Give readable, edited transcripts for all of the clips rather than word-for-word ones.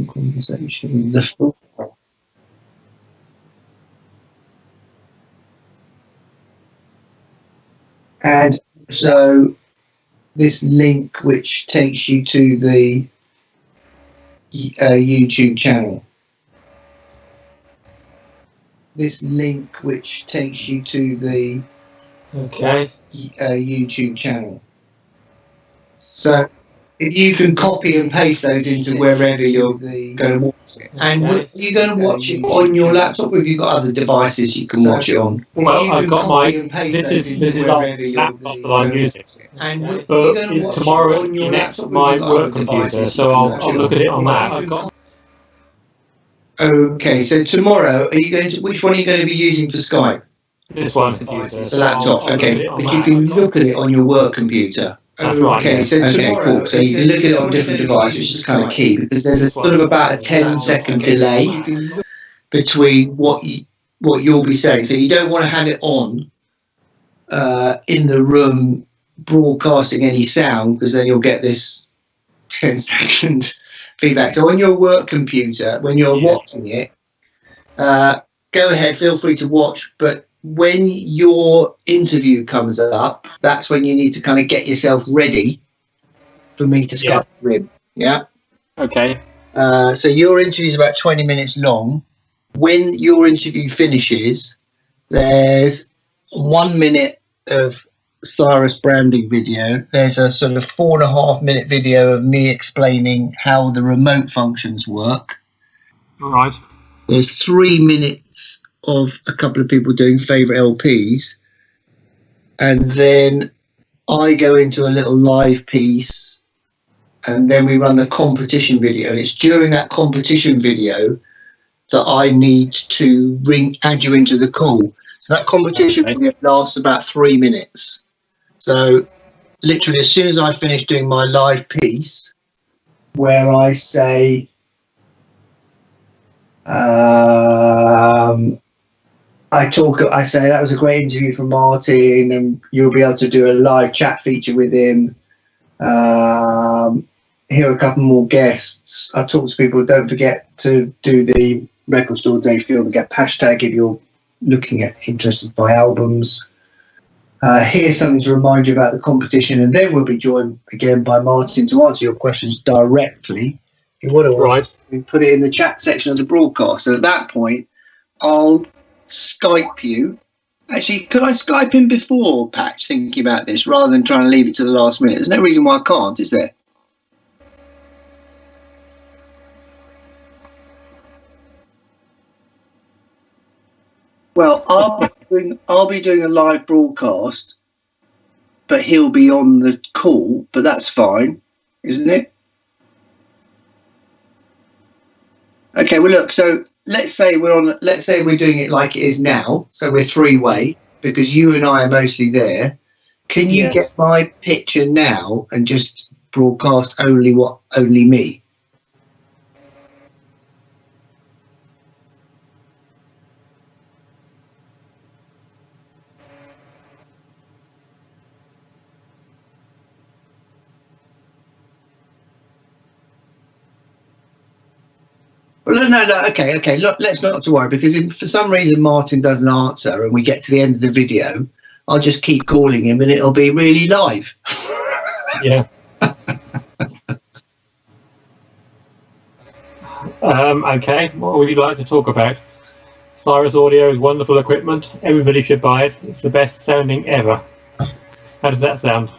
conversation. And so this link which takes you to the YouTube channel. This link which takes you to the YouTube channel. So if you can copy and paste those into wherever you're going to watch it. And you're going to watch it on your laptop, or have you got other devices you can watch it on? Well, I've got my, this is our laptop that I'm using. And but tomorrow it'll be next to my work computer, so I'll look at it on that. Okay, so tomorrow, are you going to, which one are you going to be using for Skype? This one. The laptop, okay. But you can look at it on your work computer. That's right. Okay, so cool. So you can look at it on different devices, which is kind of key, because there's a sort of about a 10-second delay between what you'll be saying. So you don't want to have it on in the room broadcasting any sound, because then you'll get this 10-second feedback. So on your work computer, when you're watching it, go ahead, feel free to watch, but when your interview comes up, that's when you need to kind of get yourself ready for me to Skype in. Yeah. Okay. So your interview is about 20 minutes long. When your interview finishes, there's 1 minute of Cyrus branding video. There's a sort of 4.5-minute video of me explaining how the remote functions work. All right. There's 3 minutes of a couple of people doing favourite LPs, and then I go into a little live piece, and then we run the competition video, and it's during that competition video that I need to add you into the call. So that competition video lasts about 3 minutes. So literally as soon as I finish doing my live piece, where I say I say that was a great interview from Martin, and you'll be able to do a live chat feature with him. Here are a couple more guests. I talk to people. Don't forget to do the Record Store Day Field and get hashtag if you're interested by albums. Here's something to remind you about the competition, and then we'll be joined again by Martin to answer your questions directly. If you want to we put it in the chat section of the broadcast. And at that point, I'll Skype you. Actually, could I Skype him before, Patch, thinking about this, rather than trying to leave it to the last minute? There's no reason why I can't, is there? Well, I'll be doing a live broadcast, but he'll be on the call, but that's fine, isn't it? Okay, well, look, so let's say we're doing it like it is now. So we're three-way, because you and I are mostly there. Can you get my picture now and just broadcast only me? Well, no. Okay. Look, let's not to worry, because if for some reason Martin doesn't answer and we get to the end of the video, I'll just keep calling him and it'll be really live. Yeah. Okay. What would you like to talk about? Cyrus Audio is wonderful equipment. Everybody should buy it. It's the best sounding ever. How does that sound?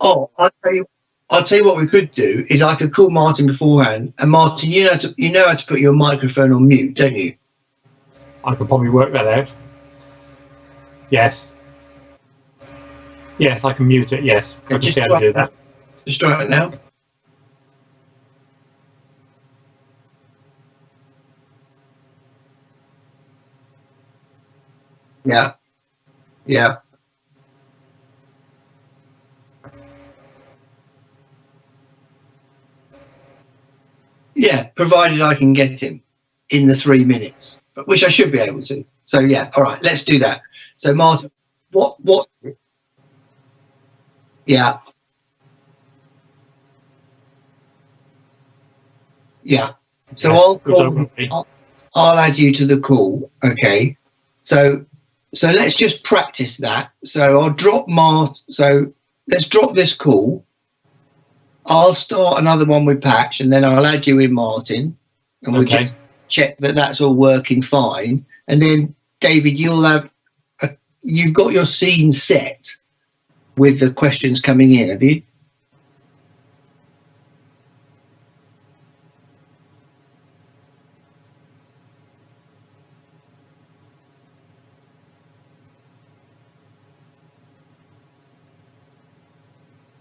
Oh, I'll tell you what we could do is I could call Martin beforehand, and Martin, you know how to put your microphone on mute, don't you? I could probably work that out. Yes. Yes, I can mute it. Yes, I can see how to do that. Just try it now. Yeah. Yeah. Yeah, provided I can get him. in the 3 minutes, which I should be able to. So yeah, all right, let's do that. So Martyn, what? Yeah, yeah. So I'll add you to the call. Okay. So let's just practice that. So I'll drop So let's drop this call. I'll start another one with Patch, and then I'll add you in, Martyn, and we'll just check that that's all working fine. And then David, you've got your scene set with the questions coming in, have you?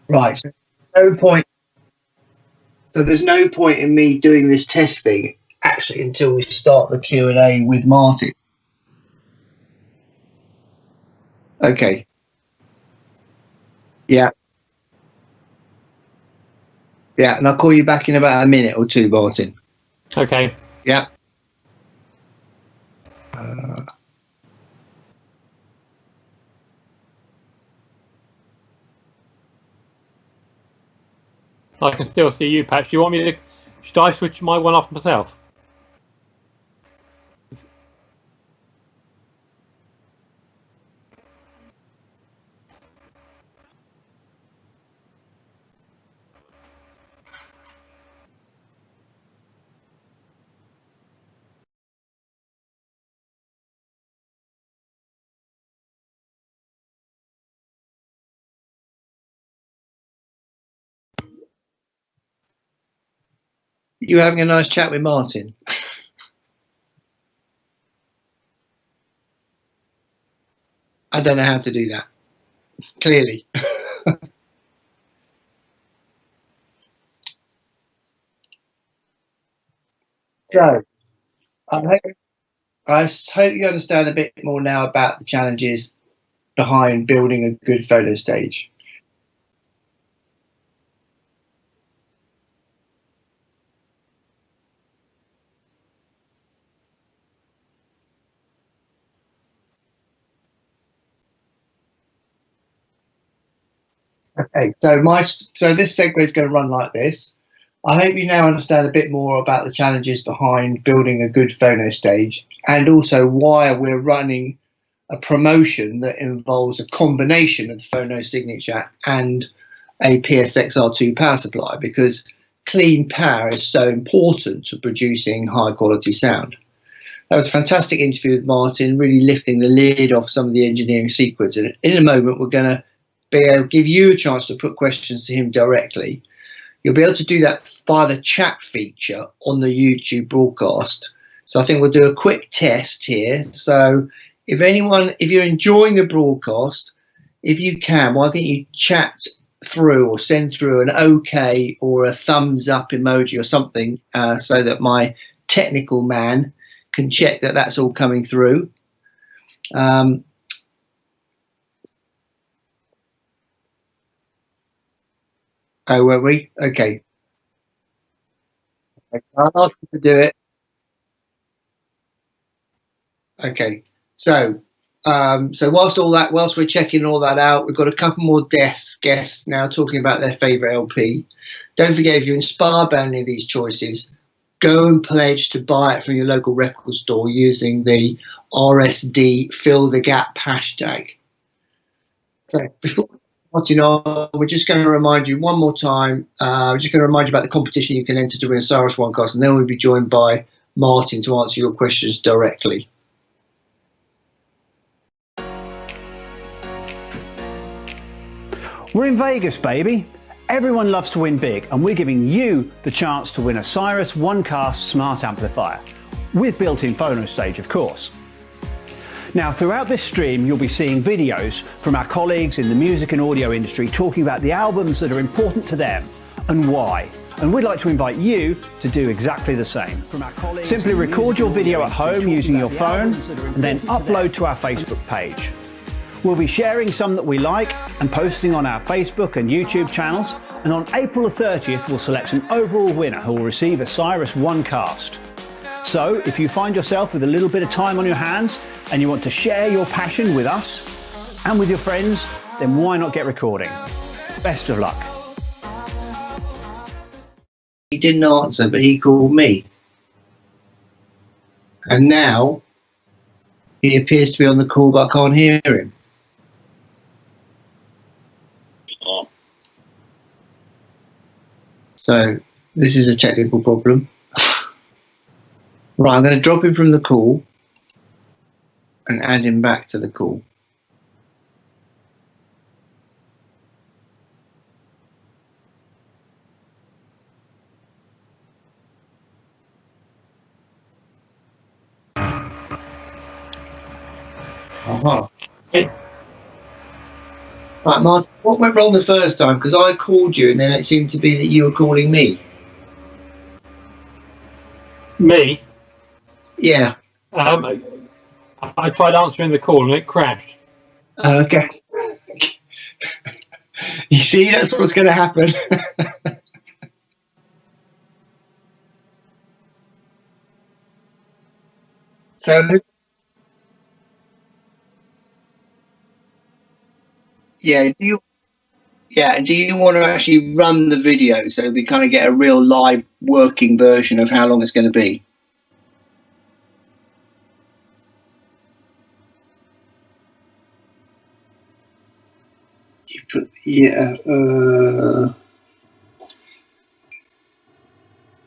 Right. So there's no point in me doing this test thing actually until we start the Q&A with Martyn. Okay. Yeah. Yeah, and I'll call you back in about a minute or two, Martyn. Okay. Yeah. I can still see you, Patch. Do you want me to? Should I switch my one off myself? You having a nice chat with Martyn? I don't know how to do that. Clearly. So I hope you understand a bit more now about the challenges behind building a good photo stage. Okay, so this segue is going to run like this. I hope you now understand a bit more about the challenges behind building a good photo stage, and also why we're running a promotion that involves a combination of the phono signature and a PSXR2 power supply, because clean power is so important to producing high quality sound. That was a fantastic interview with Martyn, really lifting the lid off some of the engineering secrets. And in a moment, we're going to be able to give you a chance to put questions to him directly. You'll be able to do that via the chat feature on the YouTube broadcast. So I think we'll do a quick test here. So if you're enjoying the broadcast, if you can, why don't you chat through or send through an OK or a thumbs up emoji or something, so that my technical man can check that that's all coming through. Oh, were we? Okay. I'll ask you to do it. Okay. So whilst we're checking all that out, we've got a couple more guests now talking about their favourite LP. Don't forget, if you're inspired by any of these choices, go and pledge to buy it from your local record store using the RSD Fill the Gap hashtag. So before we're just going to remind you one more time. We're just going to remind you about the competition you can enter to win a Cyrus OneCast, and then we'll be joined by Martyn to answer your questions directly. We're in Vegas, baby. Everyone loves to win big, and we're giving you the chance to win a Cyrus OneCast smart amplifier, with built-in phono stage, of course. Now, throughout this stream, you'll be seeing videos from our colleagues in the music and audio industry talking about the albums that are important to them and why. And we'd like to invite you to do exactly the same. Simply record your video at home using your phone and then upload to our Facebook page. We'll be sharing some that we like and posting on our Facebook and YouTube channels, and on April the 30th we'll select an overall winner who will receive a Cyrus OneCast. So if you find yourself with a little bit of time on your hands and you want to share your passion with us and with your friends, then why not get recording? Best of luck. He didn't answer, but he called me. And now he appears to be on the call, but I can't hear him. So this is a technical problem. Right, I'm going to drop him from the call and add him back to the call. Aha. Hey, Right, Martin, what went wrong the first time? Because I called you and then it seemed to be that you were calling me. me? Yeah. I tried answering the call and it crashed. Okay. You see, that's what's going to happen. So, yeah, do you want to actually run the video so we kind of get a real live working version of how long it's going to be?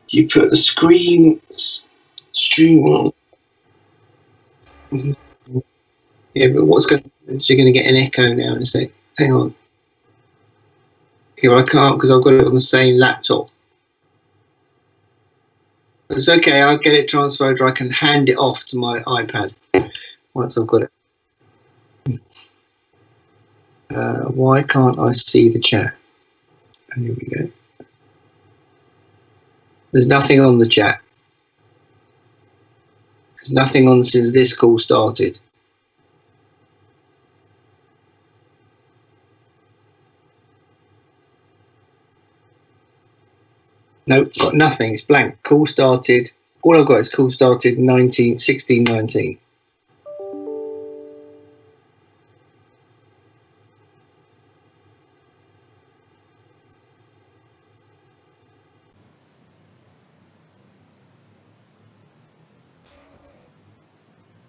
You put the stream on. Yeah, but you're going to get an echo now in a sec. Hang on. Here, I can't because I've got it on the same laptop. It's okay, I'll get it transferred or I can hand it off to my iPad once I've got it. Why can't I see the chat? Here we go. There's nothing on the chat. There's nothing on since this call started. Nope, got nothing. It's blank. Call started. All I've got is call started 1619.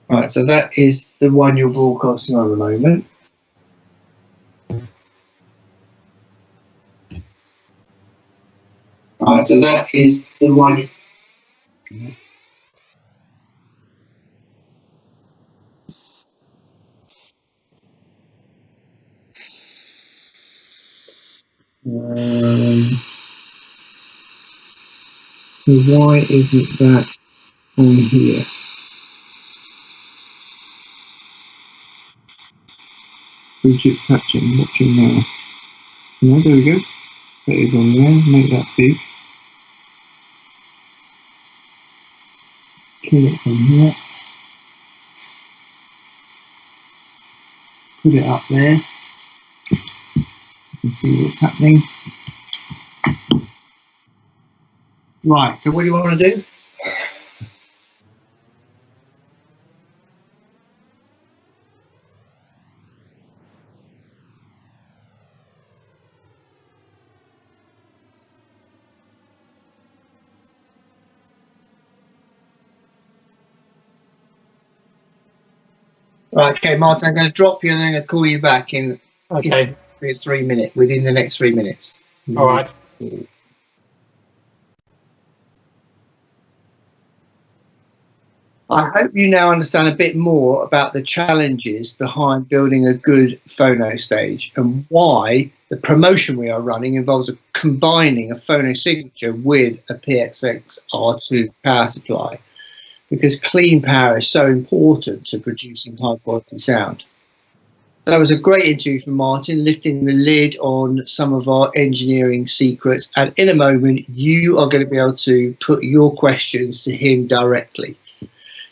Right, so that is the one you're broadcasting on at the moment. Right, so that is the one. So why isn't that on here? Bridget Patching, watching now. No, there we go. That is on there. Make that big. Kill it from here. Put it up there. You can see what's happening. Right, so what do you want to do? Right, okay, Martin, I'm going to drop you and then I'm going to call you back in, Okay. in 3 minutes, within the next 3 minutes. All right. I hope you now understand a bit more about the challenges behind building a good phono stage and why the promotion we are running involves combining a phono signature with a PXX R2 power supply, because clean power is so important to producing high quality sound. That was a great interview from Martin, lifting the lid on some of our engineering secrets, and in a moment you are going to be able to put your questions to him directly.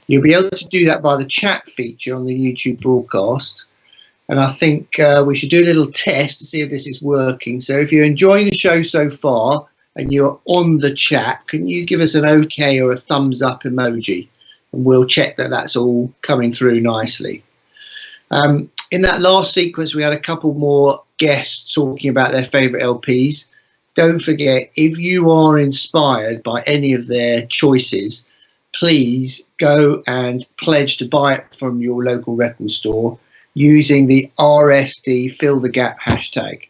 You'll be able to do that by the chat feature on the YouTube broadcast. And I think we should do a little test to see if this is working. So if you're enjoying the show so far, and you're on the chat, can you give us an okay or a thumbs up emoji? And we'll check that that's all coming through nicely. In that last sequence, we had a couple more guests talking about their favourite LPs. Don't forget, if you are inspired by any of their choices, please go and pledge to buy it from your local record store using the RSD Fill the Gap hashtag.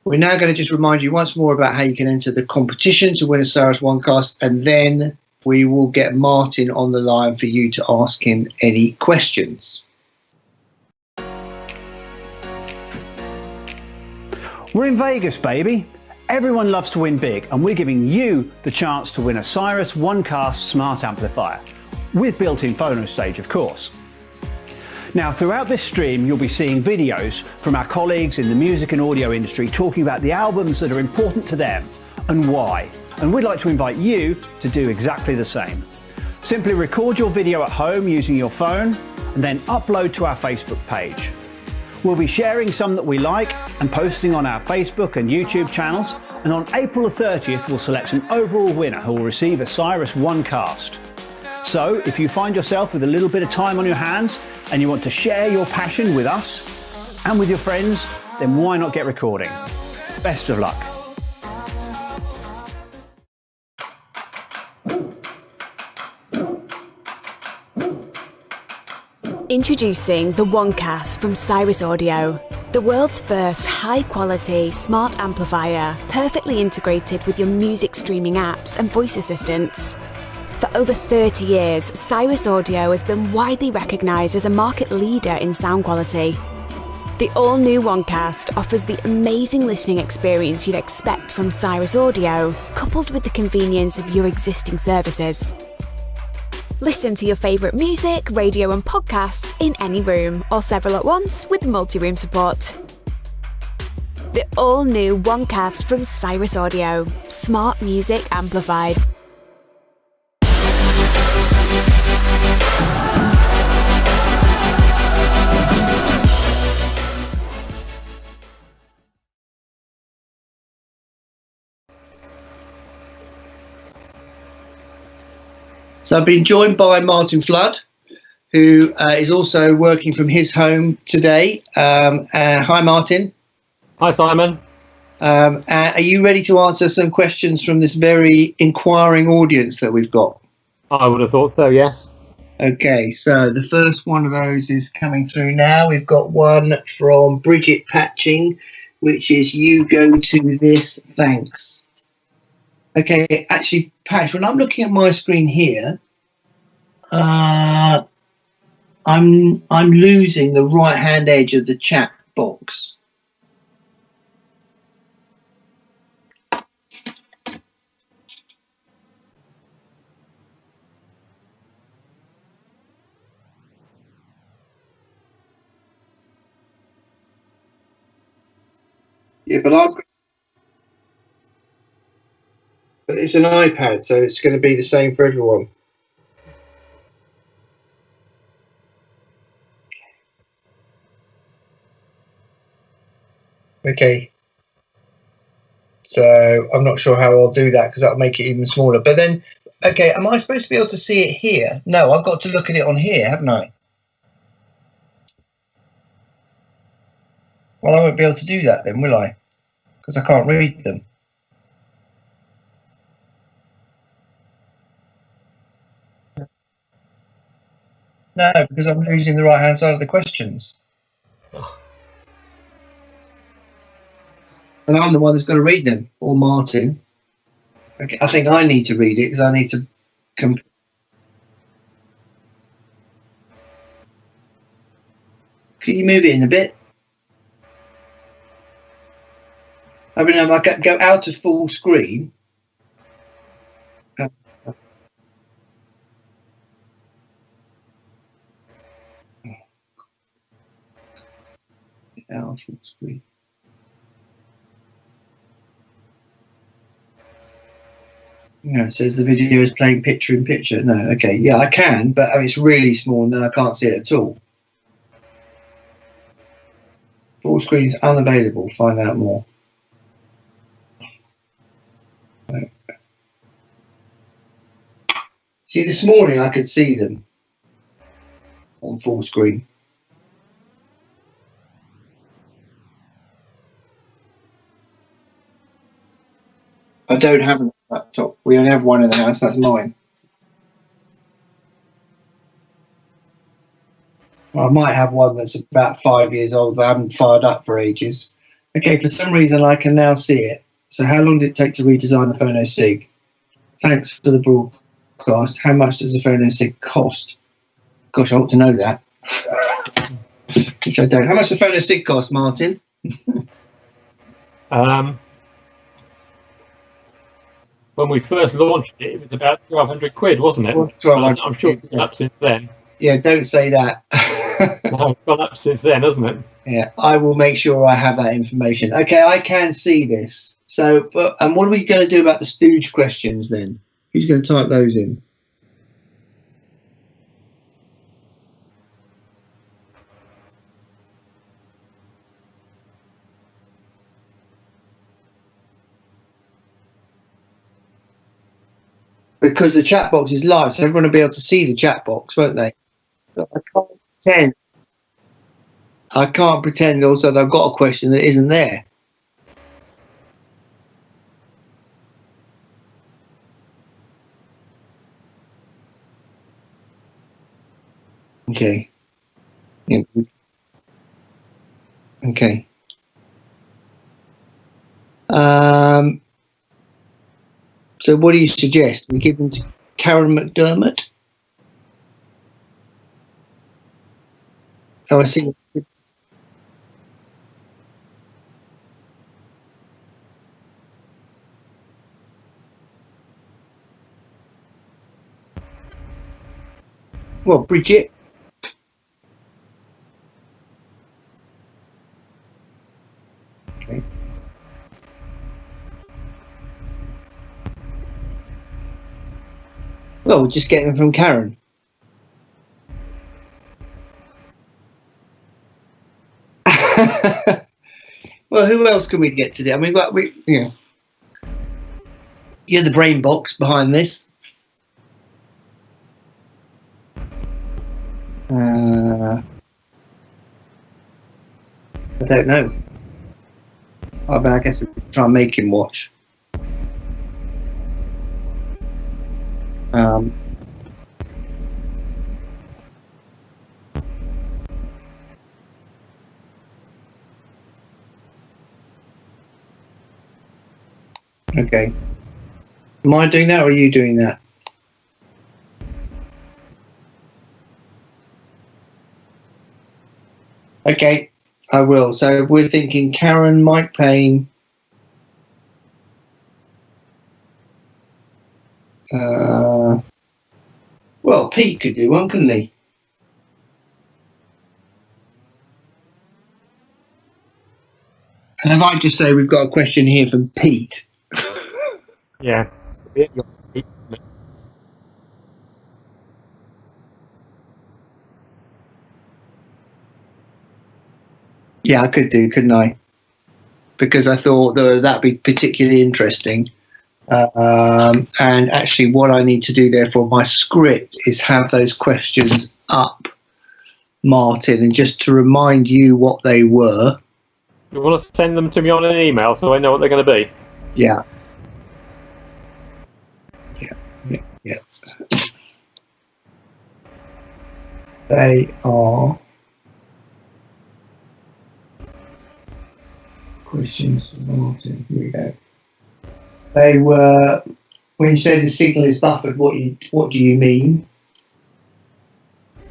We're now going to just remind you once more about how you can enter the competition to win a Cyrus OneCast, and then we will get Martin on the line for you to ask him any questions. We're in Vegas, baby. Everyone loves to win big, and we're giving you the chance to win a Cyrus OneCast smart amplifier, with built-in phono stage, of course. Now, throughout this stream, you'll be seeing videos from our colleagues in the music and audio industry talking about the albums that are important to them and why. And we'd like to invite you to do exactly the same. Simply record your video at home using your phone and then upload to our Facebook page. We'll be sharing some that we like and posting on our Facebook and YouTube channels. And on April the 30th, we'll select an overall winner who will receive a Cyrus OneCast. So if you find yourself with a little bit of time on your hands and you want to share your passion with us and with your friends, then why not get recording? Best of luck. Introducing the OneCast from Cyrus Audio, the world's first high-quality smart amplifier, perfectly integrated with your music streaming apps and voice assistants. For over 30 years, Cyrus Audio has been widely recognised as a market leader in sound quality. The all-new OneCast offers the amazing listening experience you'd expect from Cyrus Audio, coupled with the convenience of your existing services. Listen to your favourite music, radio and podcasts in any room or several at once with multi-room support. The all-new OneCast from Cyrus Audio. Smart music amplified. So I've been joined by Martin Flood, who is also working from his home today. Hi, Martin. Hi, Simon. Are you ready to answer some questions from this very inquiring audience that we've got? I would have thought so, yes. Okay, so the first one of those is coming through now. We've got one from Bridget Patching, which is "You go to this, thanks." Okay, actually, Patch, when I'm looking at my screen here, I'm losing the right-hand edge of the chat box. Yeah, but it's an iPad, so it's going to be the same for everyone. Okay. So I'm not sure how I'll do that because that'll make it even smaller. But then, okay, am I supposed to be able to see it here? No, I've got to look at it on here, haven't I? Well, I won't be able to do that then, will I? Because I can't read them. No, because I'm losing the right-hand side of the questions. And I'm the one that's got to read them, or Martin. Okay, I think I need to read it because I need to. Can you move it in a bit? I mean, I go out of full screen. Out of full screen. No, it says the video is playing picture in picture. No, okay, yeah, I can, but it's really small and then I can't see it at all. Full screen is unavailable. Find out more. See, this morning I could see them on full screen. I don't have a laptop. We only have one in the house. That's mine. I might have one that's about 5 years old that I haven't fired up for ages. Okay, for some reason I can now see it. So how long did it take to redesign the Phono Sig? Thanks for the broadcast. How much does the Phono Sig cost? Gosh, I ought to know that. Which I don't. How much does the Phono Sig cost, Martin? When we first launched it, it was about 1,200 quid, wasn't it? Well, I'm sure it's gone up since then. Yeah, don't say that. No, it's gone up since then, hasn't it? Yeah, I will make sure I have that information. Okay, I can see this. So, and what are we going to do about the stooge questions then? Who's going to type those in? Because the chat box is live, so everyone will be able to see the chat box, won't they? But I can't pretend. I can't pretend also that I've got a question that isn't there. Okay. Yeah. Okay. So what do you suggest? We give them to Karen McDermott? Oh, I see. Well, Bridget. Okay. Well, we'll just get them from Karen. Well, who else can we get today? I mean, you're the brain box behind this. I don't know. I guess we could try and make him watch. Okay. Am I doing that or are you doing that? Okay, I will. So we're thinking Karen, Mike Payne, well, Pete could do one, couldn't he? And if I just say we've got a question here from Pete. Yeah. Yeah, I could do, couldn't I? Because I thought that'd be particularly interesting. And actually, what I need to do there for my script is have those questions up, Martin, and just to remind you what they were. You want to send them to me on an email so I know what they're going to be? Yeah. They are questions for Martin. Here we go. They were, when you say the signal is buffered, what do you mean?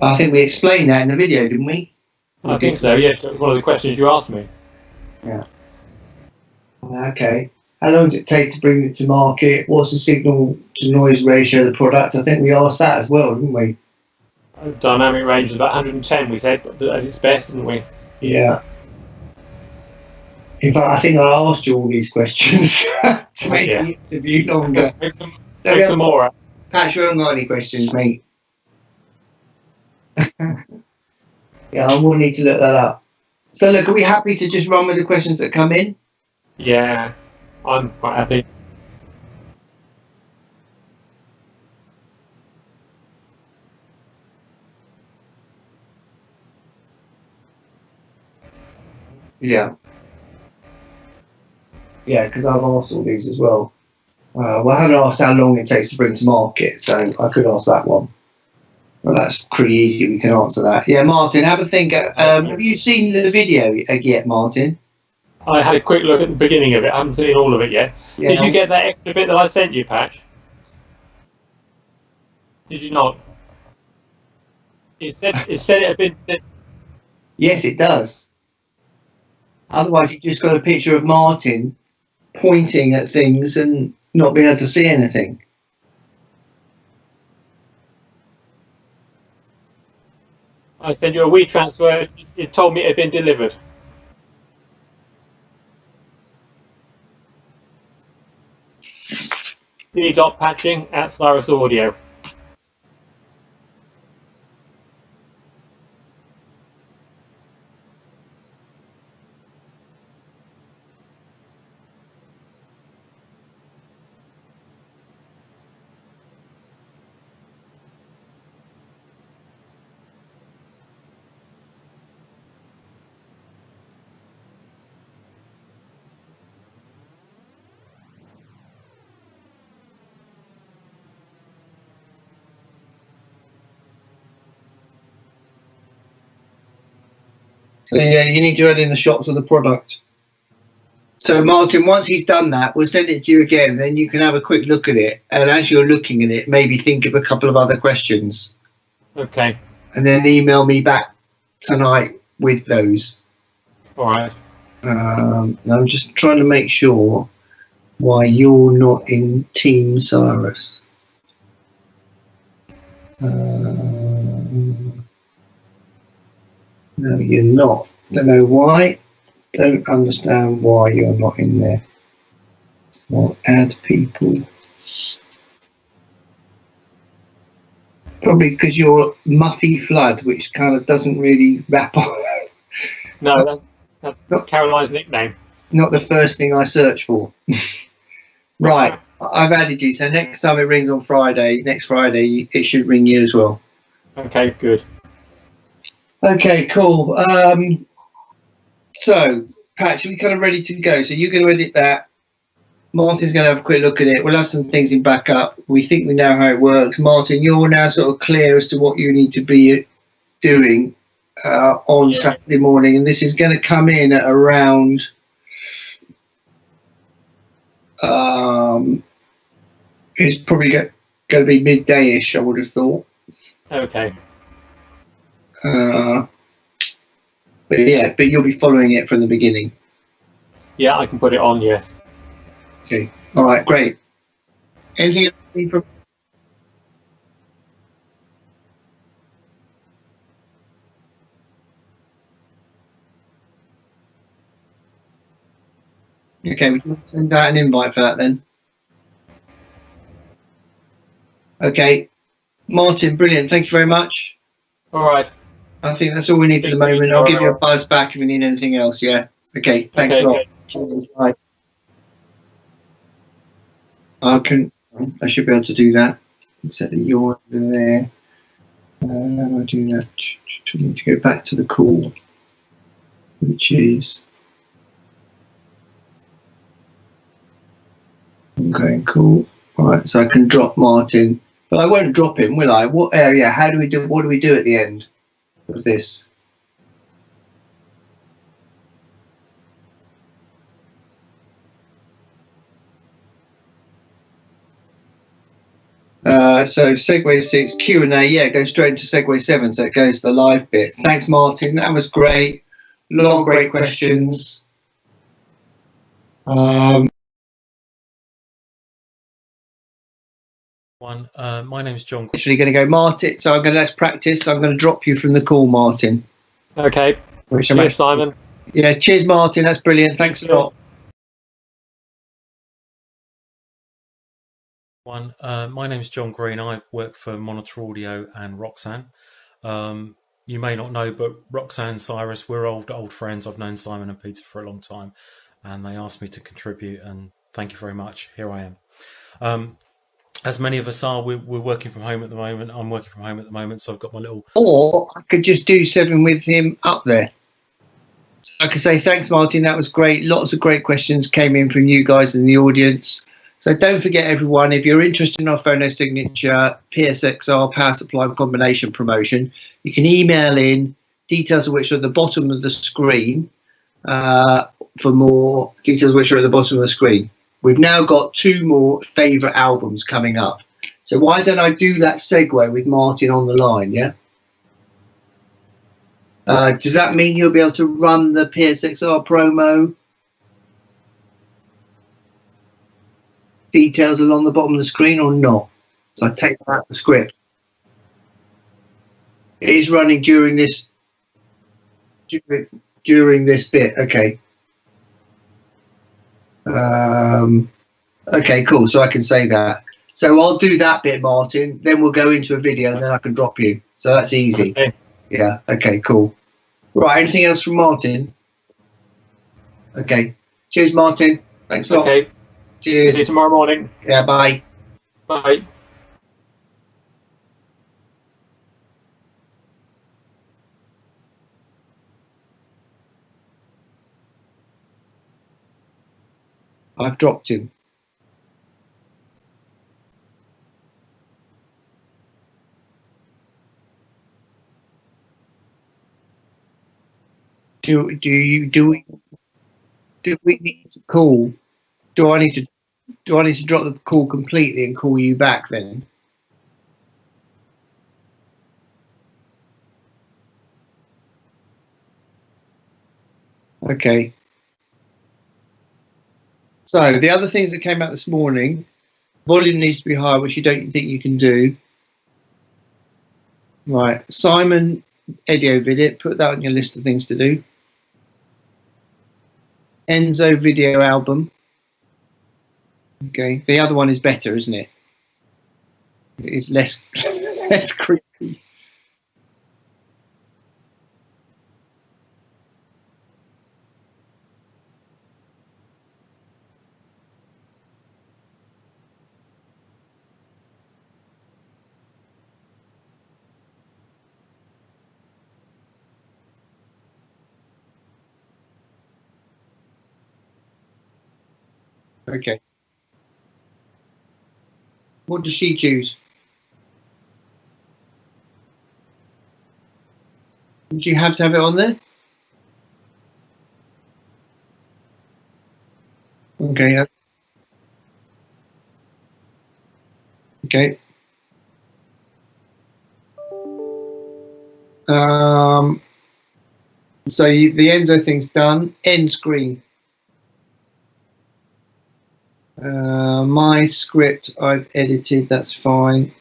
I think we explained that in the video, didn't we? I think so, yes. That was one of the questions you asked me. Yeah. Okay. How long does it take to bring it to market? What's the signal to noise ratio of the product? I think we asked that as well, didn't we? Dynamic range is about 110, we said, but at its best, didn't we? Yeah. In fact, I think I asked you all these questions to make the interview longer. Make some more out. Pat, you haven't got any questions, mate. Yeah, I will need to look that up. So, look, are we happy to just run with the questions that come in? Yeah, I'm quite happy. Yeah. Yeah, because I've asked all these as well. Well, I haven't asked how long it takes to bring to market, so I could ask that one. Well, that's pretty easy. We can answer that. Yeah, Martin, have a think. Have you seen the video yet, Martin? I had a quick look at the beginning of it. I haven't seen all of it yet. Yeah. Did you get that extra bit that I sent you, Patch? Did you not? It said it had been. Yes, it does. Otherwise, you just got a picture of Martin pointing at things and not being able to see anything. I sent you a WeTransfer. It told me it had been delivered. d.patching@Cyrus Audio. So yeah, you need to add in the shots of the product. So Martin, once he's done that, we'll send it to you again. Then you can have a quick look at it, and as you're looking at it, maybe think of a couple of other questions. Okay. And then email me back tonight with those. All right. I'm just trying to make sure why you're not in Team Cyrus. No, you're not. Don't know why. Don't understand why you're not in there. So I'll add people. Probably because you're Muffy Flood, which kind of doesn't really wrap on. No, that's not Caroline's nickname. Not the first thing I search for. Right, I've added you. So next time it rings on Friday, next Friday, it should ring you as well. Okay, good. Okay, cool. So, Patch, we're kind of ready to go. So you're going to edit that. Martin's going to have a quick look at it. We'll have some things in backup. We think we know how it works. Martin, you're now sort of clear as to what you need to be doing on Saturday morning. And this is going to come in at around... it's probably going to be midday-ish, I would have thought. Okay. But you'll be following it from the beginning. Yeah, I can put it on, yes. Okay. All right, great. Anything else you need from... Okay, we can send out an invite for that then. Okay. Martin, brilliant. Thank you very much. All right. I think that's all we need for the moment. I'll give you a buzz back if we need anything else, yeah? Okay, thanks a lot. Cheers, bye. I should be able to do that. Set that you're there. I'll do that. I need to go back to the call, which is... Okay, cool. All right, so I can drop Martin, but I won't drop him, will I? What area? How do we do? What do we do at the end of this? So Segue 6 Q&A, yeah, go straight into Segue 7, so it goes to the live bit. Thanks, Martin. That was great. Lot of great questions. My name's John. Actually going to go, Martin. So let's practice. I'm going to drop you from the call, Martin. Okay. Cheers, Simon. Yeah, cheers, Martin. That's brilliant. Thanks a lot. My name's John Green. I work for Monitor Audio and Roxanne. You may not know, but Roxanne, Cyrus, we're old friends. I've known Simon and Peter for a long time, and they asked me to contribute, and thank you very much. Here I am. As many of us are, we're working from home at the moment. I'm working from home at the moment, so I've got my little... Or I could just do 7 with him up there. Like I say, thanks, Martin. That was great. Lots of great questions came in from you guys in the audience. So don't forget, everyone, if you're interested in our phono signature PSXR power supply combination promotion, you can email in, details of which are at the bottom of the screen. For more details, which are at the bottom of the screen. We've now got 2 more favourite albums coming up. So why don't I do that segue with Martin on the line, yeah? Does that mean you'll be able to run the PSXR promo details along the bottom of the screen or not? So I take that out the script. It is running during this bit, okay. Okay, cool. So I can say that. So I'll do that bit, Martin. Then we'll go into a video, and then I can drop you. So that's easy. Okay. Yeah. Okay. Cool. Right. Anything else from Martin? Okay. Cheers, Martin. Thanks a lot. Okay. Cheers. See you tomorrow morning. Yeah. Bye. Bye. I've dropped him. Do we need to call? Do I need to drop the call completely and call you back then? Okay. So the other things that came out this morning, volume needs to be higher, which you don't think you can do. Right. Simon Edio video, put that on your list of things to do. Enzo video album. Okay. The other one is better, isn't it? It's less less creepy. Okay. What does she choose? Do you have to have it on there? Okay. Okay. So the Enzo thing's done. End screen. My script I've edited. That's fine.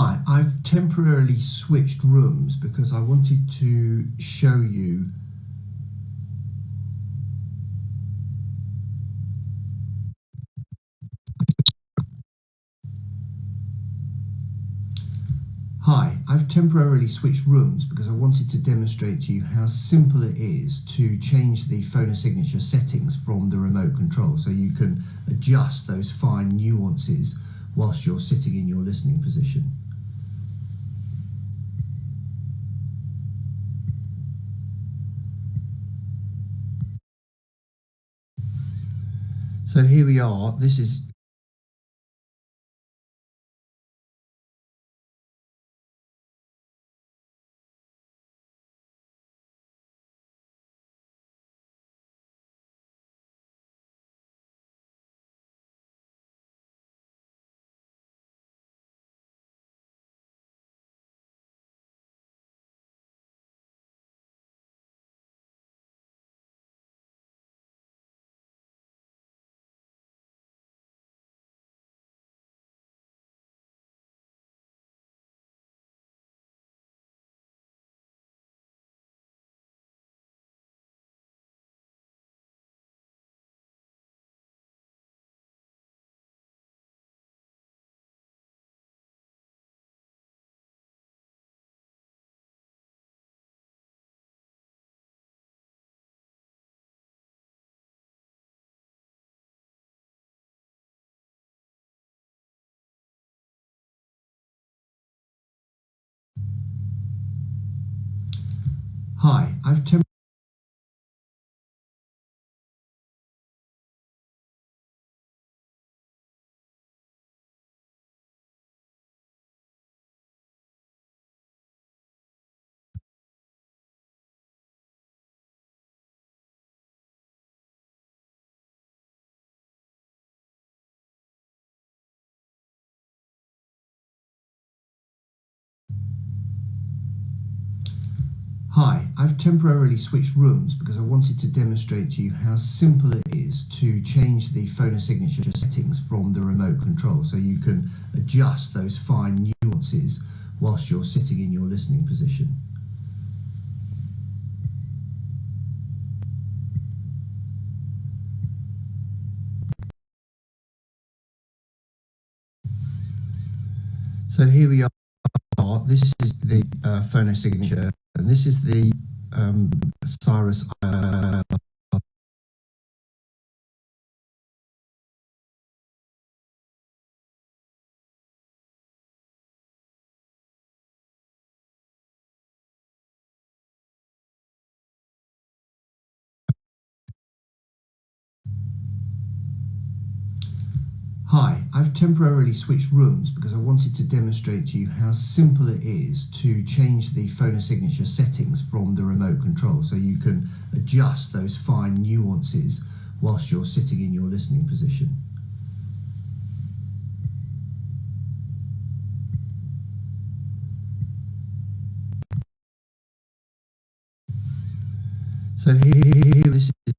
Hi, I've temporarily switched rooms because I wanted to show you Hi, I've temporarily switched rooms because I wanted to demonstrate to you how simple it is to change the phonosignature settings from the remote control, so you can adjust those fine nuances whilst you're sitting in your listening position. So here we are. This is Hi, I've temporarily Hi, I've temporarily switched rooms because I wanted to demonstrate to you how simple it is to change the phonosignature settings from the remote control, so you can adjust those fine nuances whilst you're sitting in your listening position. So here we are. This is the phonosignature, and this is the Cyrus. Hi, I've temporarily switched rooms because I wanted to demonstrate to you how simple it is to change the phonosignature settings from the remote control, so you can adjust those fine nuances whilst you're sitting in your listening position. So here, this is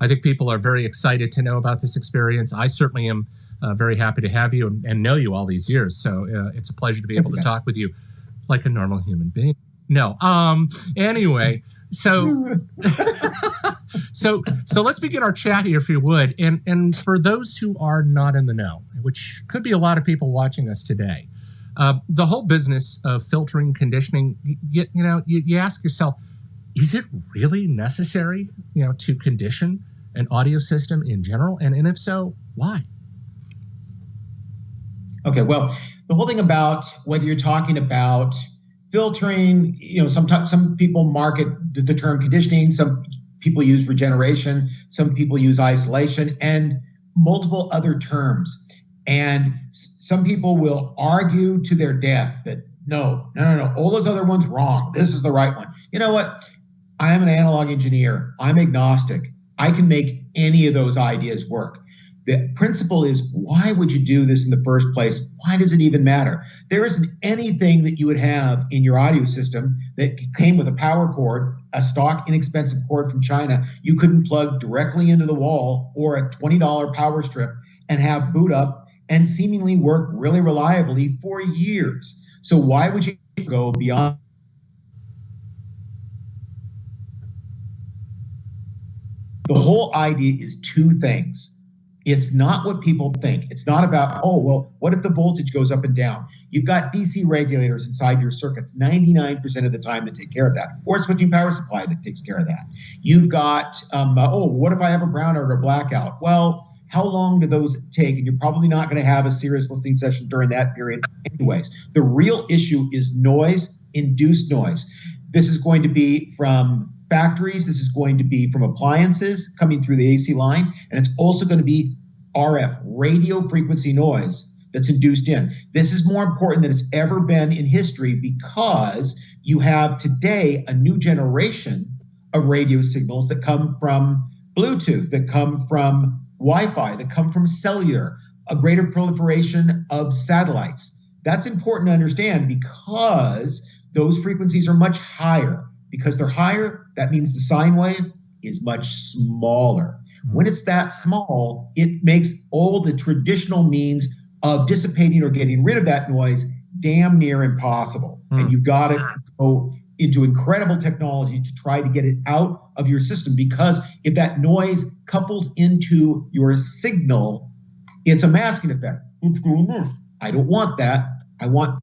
I think people are very excited to know about this experience. I certainly am very happy to have you and know you all these years. So it's a pleasure to be able to talk with you like a normal human being. No. Anyway, so so let's begin our chat here, if you would. And for those who are not in the know, which could be a lot of people watching us today, the whole business of filtering, conditioning, you ask yourself, is it really necessary, to condition an audio system in general? And if so, why? Okay, well, the whole thing about whether you're talking about filtering, some people market the term conditioning, some people use regeneration, some people use isolation, and multiple other terms. And some people will argue to their death that no, all those other ones wrong. This is the right one. You know what? I am an analog engineer. I'm agnostic. I can make any of those ideas work. The principle is, why would you do this in the first place? Why does it even matter? There isn't anything that you would have in your audio system that came with a power cord, a stock inexpensive cord from China, you couldn't plug directly into the wall, or a $20 power strip and have boot up and seemingly work really reliably for years. So why would you go beyond? The whole idea is two things. It's not what people think. It's not about, what if the voltage goes up and down? You've got DC regulators inside your circuits 99% of the time that take care of that, or a switching power supply that takes care of that. You've got, what if I have a brownout or a blackout? Well, how long do those take? And you're probably not going to have a serious listening session during that period anyways. The real issue is noise, induced noise. This is going to be from factories. This is going to be from appliances coming through the AC line. And it's also going to be RF, radio frequency noise, that's induced in. This is more important than it's ever been in history, because you have today a new generation of radio signals that come from Bluetooth, that come from Wi-Fi, that come from cellular, a greater proliferation of satellites. That's important to understand, because those frequencies are much higher. Because they're higher, that means the sine wave is much smaller. When it's that small, it makes all the traditional means of dissipating or getting rid of that noise damn near impossible. And you've got to go into incredible technology to try to get it out of your system, because if that noise couples into your signal, it's a masking effect. It's doing this. I don't want that. I want